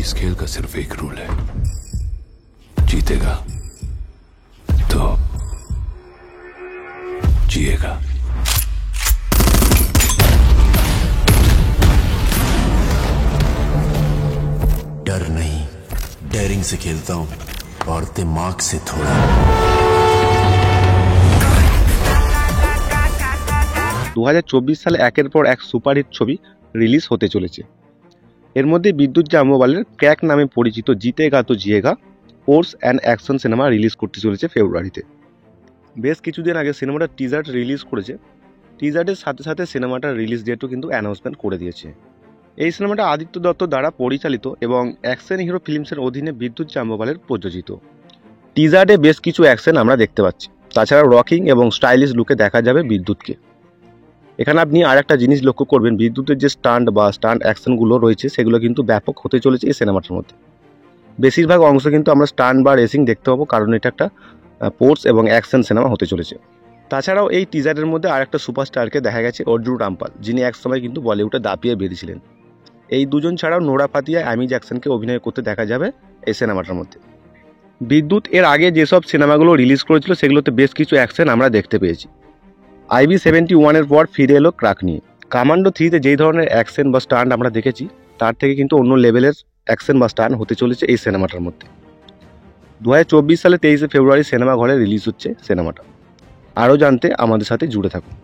इस खेल का सिर्फ एक रूल है, जीतेगा तो जिएगा। डर नहीं, डेयरिंग से खेलता हूं और दिमाग से थोड़ा। 2024 সালে একের পর এক সুপারহিট ছবি রিলিজ হতে চলেছে। এর মধ্যে বিদ্যুৎ জামওয়ালের ক্র্যাক নামে পরিচিত Jitega To Jiyega sports and action cinema release করতে চলেছে ফেব্রুয়ারিতে। বেশ কিছুদিন আগে সিনেমাটার টিজার রিলিজ করেছে। টিজারের সাথে সাথে সিনেমাটার রিলিজ ডেটও কিন্তু অ্যানাউন্সমেন্ট করে দিয়েছে। এই সিনেমাটা আদিত্য দত্ত দ্বারা পরিচালিত এবং অ্যাকশন হিরো ফিল্মসের অধীনে বিদ্যুৎ জামওয়ালের প্রযোজিত। টিজারে বেশ কিছু অ্যাকশন আমরা দেখতে পাচ্ছি। তাছাড়া রকিং এবং স্টাইলিশ লুকে দেখা যাবে বিদ্যুৎকে। এখানে আপনি আর একটা জিনিস লক্ষ্য করবেন, বিদ্যুতের যে স্টান্ট অ্যাকশনগুলো রয়েছে সেগুলো কিন্তু ব্যাপক হতে চলেছে এই সিনেমাটার মধ্যে। বেশিরভাগ অংশ কিন্তু আমরা স্টান্ট বা রেসিং দেখতে পাবো, কারণ এটা একটা স্পোর্টস এবং অ্যাকশন সিনেমা হতে চলেছে। তাছাড়াও এই টিজারের মধ্যে আরেকটা সুপারস্টারকে দেখা গেছে, অর্জুন রামপাল, যিনি একসময় কিন্তু বলিউডে দাপিয়ে বেরিয়েছিলেন। এই দুজন ছাড়াও নোরা ফাতিয়া, অ্যামি জ্যাকসনকে অভিনয় করতে দেখা যাবে এই সিনেমাটার মধ্যে। বিদ্যুৎ এর আগে যেসব সিনেমাগুলো রিলিজ করেছিল সেগুলোতে বেশ কিছু অ্যাকশন আমরা দেখতে পেয়েছি। IB71 পর ফিরে এলো ক্রাক নিয়ে। কমান্ডো 3-তে যেই ধরনের অ্যাকশন বা স্টান্ট আমরা দেখেছি তার থেকে কিন্তু অন্য লেভেলের অ্যাকশন বা স্টান্ট হতে চলেছে এই সিনেমাটার মধ্যে। 2024 সালে 23 ফেব্রুয়ারি সিনেমা ঘরে রিলিজ হচ্ছে সিনেমাটা। আরও জানতে আমাদের সাথে জুড়ে থাকুন।